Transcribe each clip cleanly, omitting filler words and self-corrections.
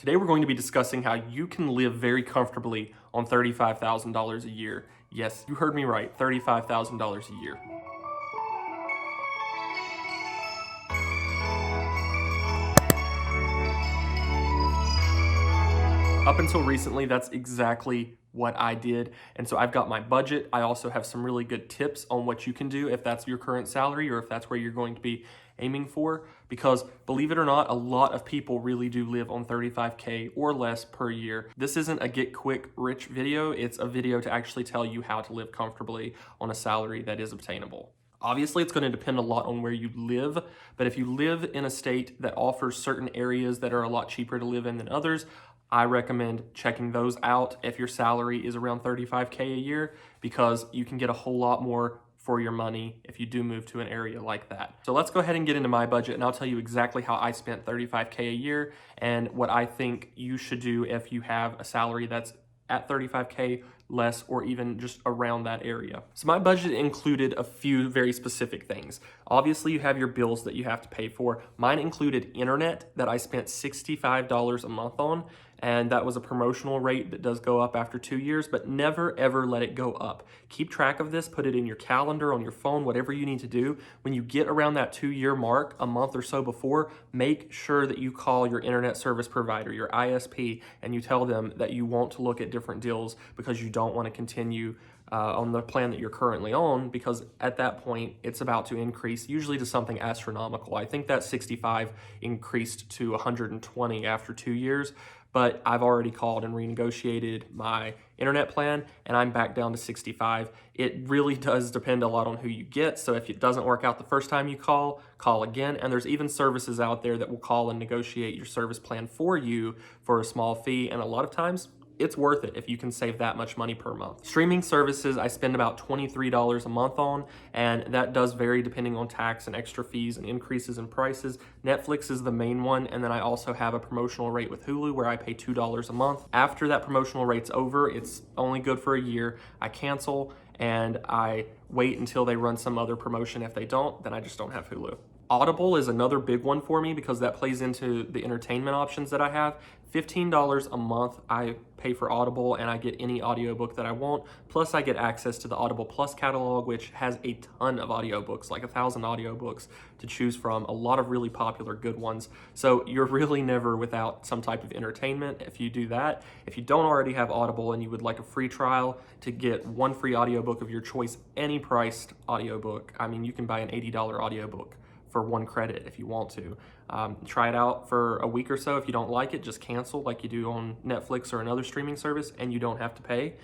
Today we're going to be discussing how you can live very comfortably on $35,000 a year. Yes, you heard me right, $35,000 a year. Up until recently, that's exactly what I did. And so I've got my budget. I also have some really good tips on what you can do if that's your current salary or if that's where you're going to be aiming for. Because believe it or not, a lot of people really do live on 35K or less per year. This isn't a get quick rich video. It's a video to actually tell you how to live comfortably on a salary that is obtainable. Obviously, it's going to depend a lot on where you live, but if you live in a state that offers certain areas that are a lot cheaper to live in than others, I recommend checking those out if your salary is around 35K a year, because you can get a whole lot more for your money if you do move to an area like that. So let's go ahead and get into my budget, and I'll tell you exactly how I spent 35K a year and what I think you should do if you have a salary that's at 35K, less, or even just around that area. So my budget included a few very specific things. Obviously, you have your bills that you have to pay for. Mine included internet that I spent $65 a month on, and that was a promotional rate that does go up after 2 years, but never ever let it go up. Keep track of this, put it in your calendar, on your phone, whatever you need to do. When you get around that 2-year mark, a month or so before, make sure that you call your internet service provider, your ISP, and you tell them that you want to look at different deals because you don't want to continue on the plan that you're currently on, because at that point it's about to increase, usually to something astronomical. I think that 65 increased to 120 after 2 years, but I've already called and renegotiated my internet plan and I'm back down to 65. It really does depend a lot on who you get. So if it doesn't work out the first time you call again. And there's even services out there that will call and negotiate your service plan for you for a small fee. And a lot of times it's worth it if you can save that much money per month. Streaming services, I spend about $23 a month on, and that does vary depending on tax and extra fees and increases in prices. Netflix is the main one, and then I also have a promotional rate with Hulu where I pay $2 a month. After that promotional rate's over, it's only good for a year. I cancel and I wait until they run some other promotion. If they don't, then I just don't have Hulu. Audible is another big one for me because that plays into the entertainment options that I have. $15 a month I pay for Audible, and I get any audiobook that I want. Plus I get access to the Audible Plus catalog, which has a ton of audiobooks, like 1,000 audiobooks to choose from, a lot of really popular good ones. So you're really never without some type of entertainment if you do that. If you don't already have Audible and you would like a free trial to get one free audiobook of your choice, any priced audiobook, I mean, you can buy an $80 audiobook for 1 credit if you want to. Try it out for a week or so. If you don't like it, just cancel like you do on Netflix or another streaming service, and you don't have to pay.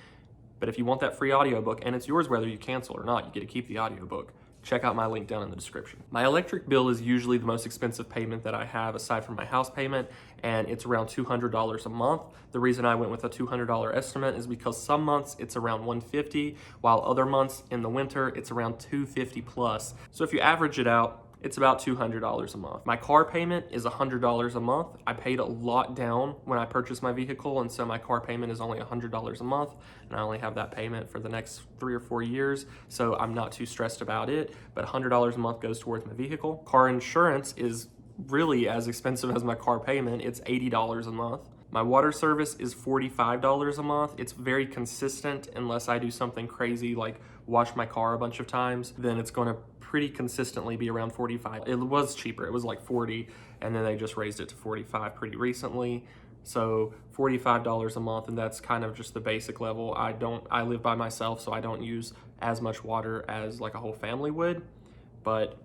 But if you want that free audiobook, and it's yours whether you cancel or not, you get to keep the audiobook. Check out my link down in the description. My electric bill is usually the most expensive payment that I have aside from my house payment, and it's around $200 a month. The reason I went with a $200 estimate is because some months it's around $150, while other months in the winter it's around $250 plus. So if you average it out, it's about $200 a month. My car payment is $100 a month. I paid a lot down when I purchased my vehicle, and so my car payment is only $100 a month, and I only have that payment for the next 3 or 4 years, so I'm not too stressed about it, but $100 a month goes towards my vehicle. Car insurance is really as expensive as my car payment. It's $80 a month. My water service is $45 a month. It's very consistent unless I do something crazy like wash my car a bunch of times, then it's going to pretty consistently be around $45. It was cheaper, it was like $40, and then they just raised it to $45 pretty recently. So $45 a month, and that's kind of just the basic level. I live by myself, so I don't use as much water as like a whole family would, but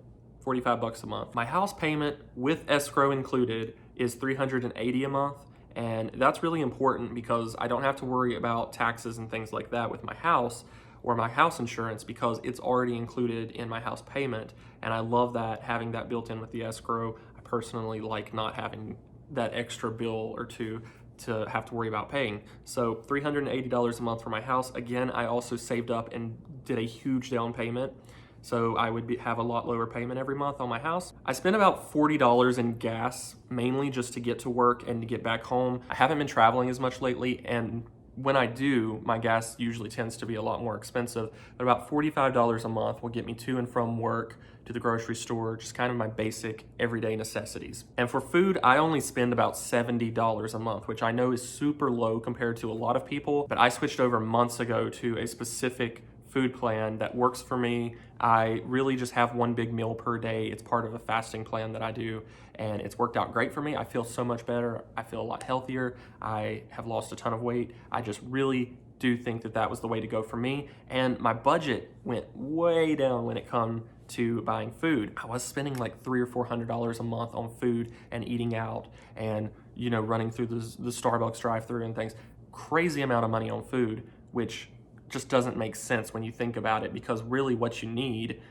$45 a month. My house payment with escrow included is $380 a month. And that's really important because I don't have to worry about taxes and things like that with my house or my house insurance because it's already included in my house payment. And I love that, having that built in with the escrow. I personally like not having that extra bill or two to have to worry about paying. So $380 a month for my house. Again, I also saved up and did a huge down payment, so I would have a lot lower payment every month on my house. I spent about $40 in gas, mainly just to get to work and to get back home. I haven't been traveling as much lately, and when I do, my gas usually tends to be a lot more expensive, but about $45 a month will get me to and from work, to the grocery store, just kind of my basic everyday necessities. And for food, I only spend about $70 a month, which I know is super low compared to a lot of people, but I switched over months ago to a specific food plan that works for me. I really just have one big meal per day. It's part of a fasting plan that I do, and it's worked out great for me. I feel so much better. I feel a lot healthier. I have lost a ton of weight. I just really do think that that was the way to go for me. And my budget went way down when it comes to buying food. I was spending like $300 or $400 a month on food and eating out and, running through the Starbucks drive-thru and things. Crazy amount of money on food, which just doesn't make sense when you think about it, because really what you need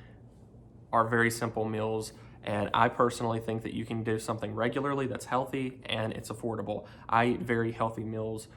are very simple meals. And I personally think that you can do something regularly that's healthy and it's affordable. I eat very healthy meals,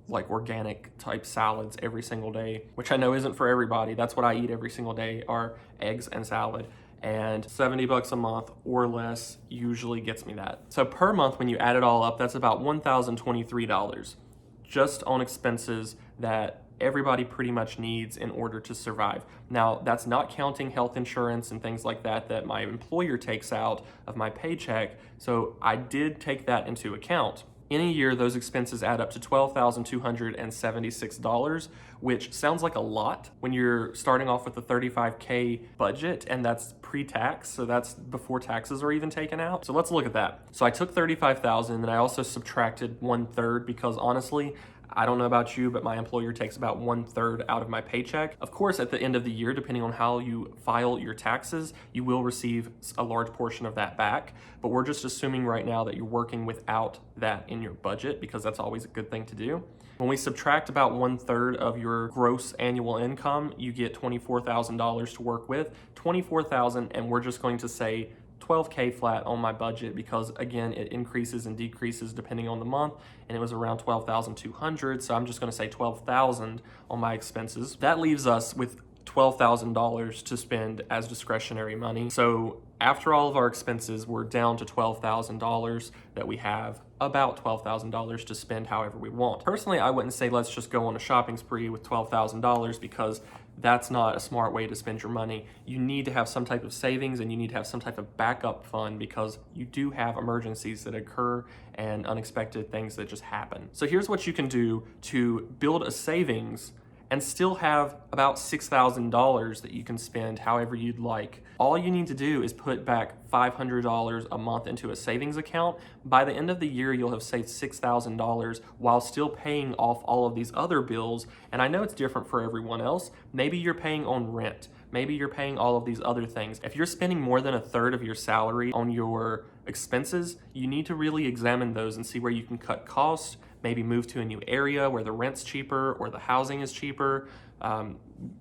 like organic type salads every single day, which I know isn't for everybody. That's what I eat every single day, are eggs and salad. And $70 a month or less usually gets me that. So per month, when you add it all up, that's about $1,023 just on expenses that everybody pretty much needs in order to survive. Now, that's not counting health insurance and things like that my employer takes out of my paycheck. So I did take that into account. In a year, those expenses add up to $12,276, which sounds like a lot when you're starting off with a $35K budget, and that's pre-tax, so that's before taxes are even taken out. So let's look at that. So I took $35,000 and I also subtracted 1/3, because honestly, I don't know about you, but my employer takes about 1/3 out of my paycheck. Of course, at the end of the year, depending on how you file your taxes, you will receive a large portion of that back. But we're just assuming right now that you're working without that in your budget, because that's always a good thing to do. When we subtract about 1/3 of your gross annual income, you get $24,000 to work with. $24,000, and we're just going to say $12K flat on my budget, because again, it increases and decreases depending on the month, and it was around $12,200, so I'm just going to say $12,000 on my expenses. That leaves us with $12,000 to spend as discretionary money. So after all of our expenses, we're down to $12,000 that we have about $12,000 to spend however we want. Personally, I wouldn't say let's just go on a shopping spree with $12,000, because that's not a smart way to spend your money. You need to have some type of savings, and you need to have some type of backup fund, because you do have emergencies that occur and unexpected things that just happen. So here's what you can do to build a savings and still have about $6,000 that you can spend however you'd like. All you need to do is put back $500 a month into a savings account. By the end of the year, you'll have saved $6,000 while still paying off all of these other bills. And I know it's different for everyone else. Maybe you're paying on rent. Maybe you're paying all of these other things. If you're spending more than 1/3 of your salary on your expenses, you need to really examine those and see where you can cut costs. Maybe move to a new area where the rent's cheaper or the housing is cheaper.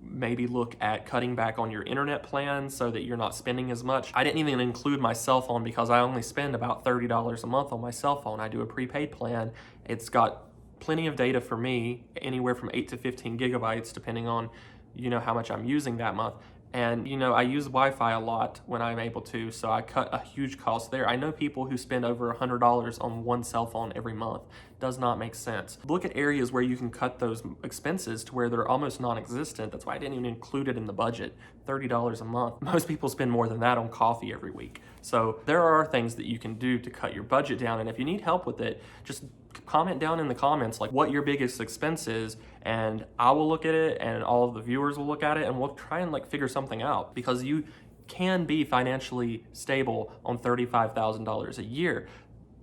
Maybe look at cutting back on your internet plan so that you're not spending as much. I didn't even include my cell phone, because I only spend about $30 a month on my cell phone. I do a prepaid plan. It's got plenty of data for me, anywhere from 8 to 15 gigabytes, depending on how much I'm using that month. And I use Wi-Fi a lot when I'm able to, so I cut a huge cost there. I know people who spend over $100 on one cell phone every month. Does not make sense. Look at areas where you can cut those expenses to where they're almost non-existent. That's why I didn't even include it in the budget. $30 a month. Most people spend more than that on coffee every week. So there are things that you can do to cut your budget down, and if you need help with it, just comment down in the comments like what your biggest expense is, and I will look at it, and all of the viewers will look at it, and we'll try and figure something out, because you can be financially stable on $35,000 a year.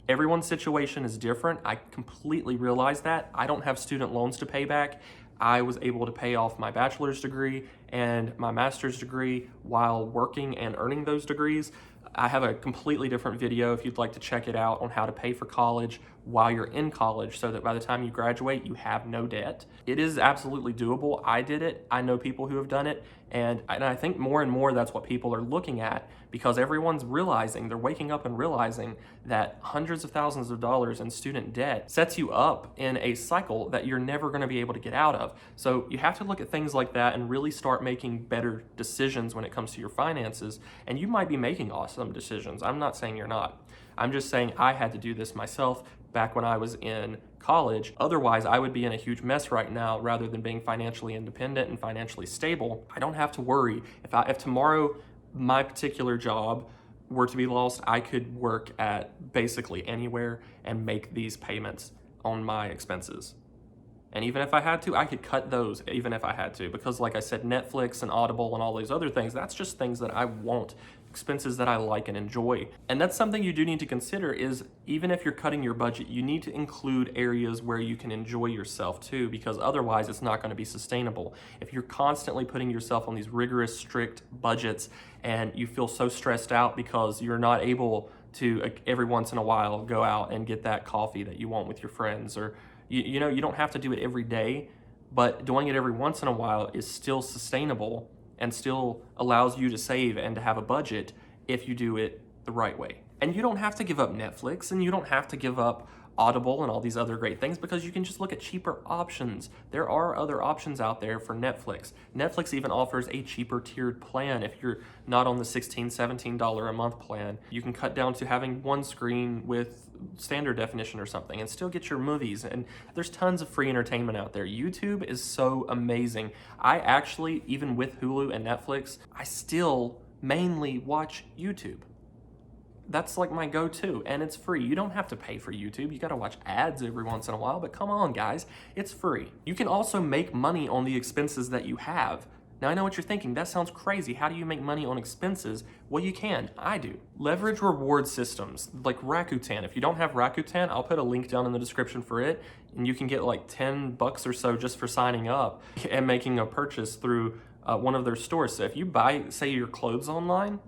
Everyone's situation is different. I completely realize that. I don't have student loans to pay back. I was able to pay off my bachelor's degree and my master's degree while working and earning those degrees. I have a completely different video if you'd like to check it out on how to pay for college while you're in college, so that by the time you graduate, you have no debt. It is absolutely doable. I did it. I know people who have done it. And I think more and more that's what people are looking at, because everyone's realizing, they're waking up and realizing that hundreds of thousands of dollars in student debt sets you up in a cycle that you're never going to be able to get out of. So you have to look at things like that and really start making better decisions when it comes to your finances. And you might be making awesome decisions. I'm not saying you're not. I'm just saying I had to do this myself back when I was in college. Otherwise, I would be in a huge mess right now. Rather than being financially independent and financially stable, I don't have to worry. If tomorrow my particular job were to be lost, I could work at basically anywhere and make these payments on my expenses. And even if I had to, I could cut those even if I had to, because like I said, Netflix and Audible and all these other things, that's just things that I want, expenses that I like and enjoy. And that's something you do need to consider is even if you're cutting your budget, you need to include areas where you can enjoy yourself too, because otherwise it's not going to be sustainable. If you're constantly putting yourself on these rigorous, strict budgets and you feel so stressed out because you're not able to every once in a while go out and get that coffee that you want with your friends, or you know, you don't have to do it every day, but doing it every once in a while is still sustainable and still allows you to save and to have a budget if you do it the right way. And you don't have to give up Netflix, and you don't have to give up Audible and all these other great things, because you can just look at cheaper options. There are other options out there for Netflix. Netflix even offers a cheaper tiered plan. If you're not on the $16, $17 a month plan, you can cut down to having one screen with standard definition or something and still get your movies. And there's tons of free entertainment out there. YouTube is so amazing. I actually, even with Hulu and Netflix, I still mainly watch YouTube. That's like my go-to, and it's free. You don't have to pay for YouTube. You gotta watch ads every once in a while, but come on guys, it's free. You can also make money on the expenses that you have. Now I know what you're thinking, that sounds crazy. How do you make money on expenses? Well, you can, I do. Leverage reward systems like Rakuten. If you don't have Rakuten, I'll put a link down in the description for it, and you can get like 10 bucks or so just for signing up and making a purchase through one of their stores. So if you buy, say, your clothes online,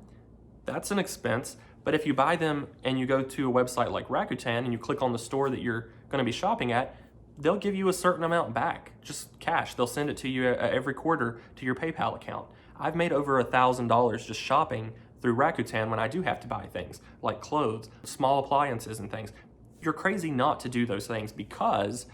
that's an expense. But if you buy them and you go to a website like Rakuten and you click on the store that you're going to be shopping at, they'll give you a certain amount back, just cash. They'll send it to you every quarter to your PayPal account. I've made over $1,000 just shopping through Rakuten when I do have to buy things like clothes, small appliances and things. You're crazy not to do those things because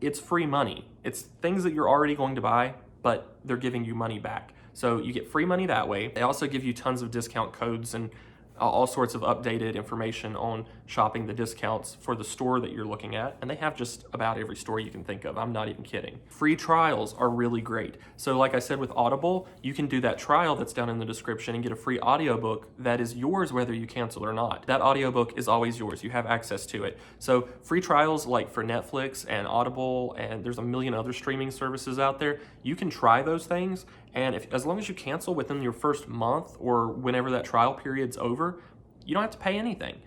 it's free money. It's things that you're already going to buy, but they're giving you money back. So you get free money that way. They also give you tons of discount codes and all sorts of updated information on shopping the discounts for the store that you're looking at. And they have just about every store you can think of. I'm not even kidding. Free trials are really great. So like I said with Audible, you can do that trial that's down in the description and get a free audiobook that is yours whether you cancel or not. That audiobook is always yours. You have access to it. So free trials like for Netflix and Audible, and there's a million other streaming services out there, you can try those things. And as long as you cancel within your first month or whenever that trial period's over, you don't have to pay anything.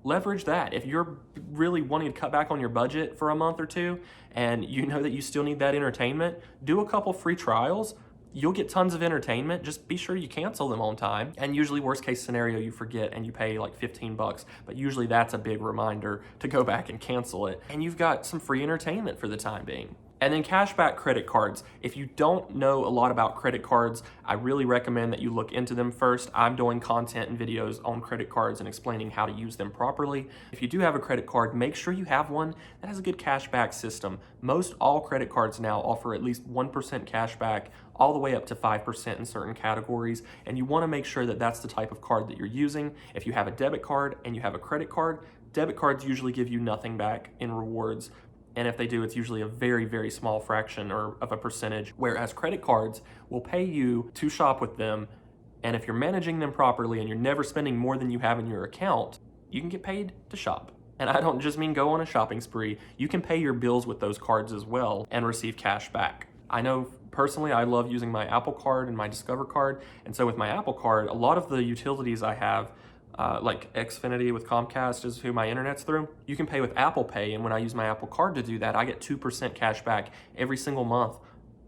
Leverage that. If you're really wanting to cut back on your budget for a month or two and you know that you still need that entertainment, do a couple free trials. You'll get tons of entertainment. Just be sure you cancel them on time. And usually worst case scenario, you forget and you pay like 15 bucks. But usually that's a big reminder to go back and cancel it. And you've got some free entertainment for the time being. And then cashback credit cards. If you don't know a lot about credit cards, I really recommend that you look into them first. I'm doing content and videos on credit cards and explaining how to use them properly. If you do have a credit card, make sure you have one that has a good cashback system. Most all credit cards now offer at least 1% cashback, all the way up to 5% in certain categories. And you wanna make sure that that's the type of card that you're using. If you have a debit card and you have a credit card, debit cards usually give you nothing back in rewards. And if they do, it's usually a very, very small fraction or of a percentage, whereas credit cards will pay you to shop with them. And if you're managing them properly and you're never spending more than you have in your account, you can get paid to shop. And I don't just mean go on a shopping spree. You can pay your bills with those cards as well and receive cash back. I know personally, I love using my Apple Card and my Discover card. And so with my Apple Card, a lot of the utilities I have, like Xfinity with Comcast is who my internet's through. You can pay with Apple Pay, and when I use my Apple Card to do that, I get 2% cash back every single month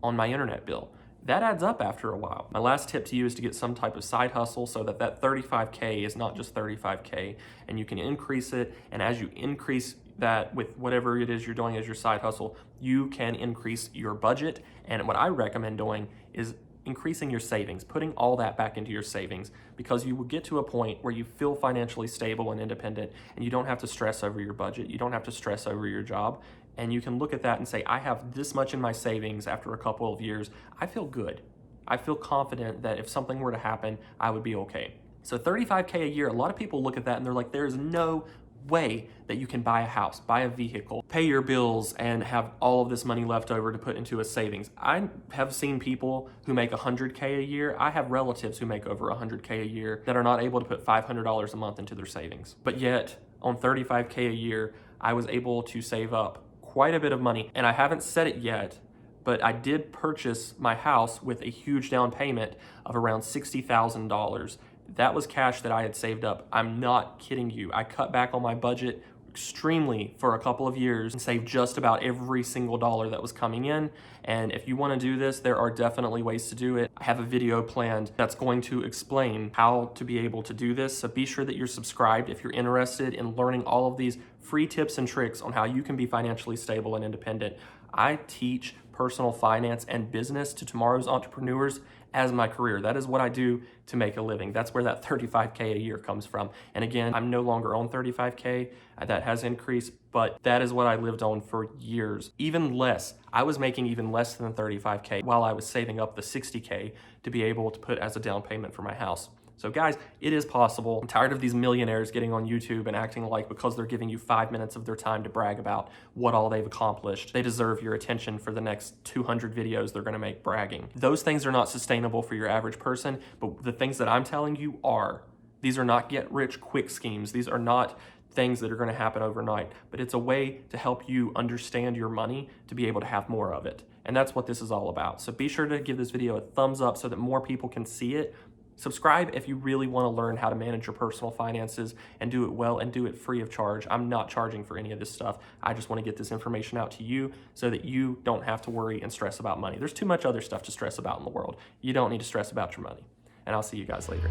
on my internet bill. That adds up after a while. My last tip to you is to get some type of side hustle so that that 35K is not just 35K, and you can increase it, and as you increase that with whatever it is you're doing as your side hustle, you can increase your budget. And what I recommend doing is increasing your savings, putting all that back into your savings, because you will get to a point where you feel financially stable and independent and you don't have to stress over your budget. You don't have to stress over your job. And you can look at that and say, I have this much in my savings after a couple of years. I feel good. I feel confident that if something were to happen, I would be okay. So 35K a year, a lot of people look at that and they're like, there's no way that you can buy a house, buy a vehicle, pay your bills, and have all of this money left over to put into a savings. I have seen people who make $100K a year. I have relatives who make over $100K a year that are not able to put $500 a month into their savings. But yet, on $35K a year, I was able to save up quite a bit of money. And I haven't said it yet, but I did purchase my house with a huge down payment of around $60,000. That was cash that I had saved up. I'm not kidding you. I cut back on my budget extremely for a couple of years and saved just about every single dollar that was coming in. And if you want to do this, there are definitely ways to do it. I have a video planned that's going to explain how to be able to do this. So be sure that you're subscribed if you're interested in learning all of these free tips and tricks on how you can be financially stable and independent. I teach personal finance and business to tomorrow's entrepreneurs as my career. That is what I do to make a living. That's where that $35K a year comes from. And again, I'm no longer on $35K. That has increased, but that is what I lived on for years. Even less. I was making even less than $35K while I was saving up the $60K to be able to put as a down payment for my house. So guys, it is possible. I'm tired of these millionaires getting on YouTube and acting like because they're giving you 5 minutes of their time to brag about what all they've accomplished, they deserve your attention for the next 200 videos they're gonna make bragging. Those things are not sustainable for your average person, but the things that I'm telling you are. These are not get rich quick schemes. These are not things that are gonna happen overnight, but it's a way to help you understand your money to be able to have more of it. And that's what this is all about. So be sure to give this video a thumbs up so that more people can see it. Subscribe if you really want to learn how to manage your personal finances and do it well and do it free of charge. I'm not charging for any of this stuff. I just want to get this information out to you so that you don't have to worry and stress about money. There's too much other stuff to stress about in the world. You don't need to stress about your money. And I'll see you guys later.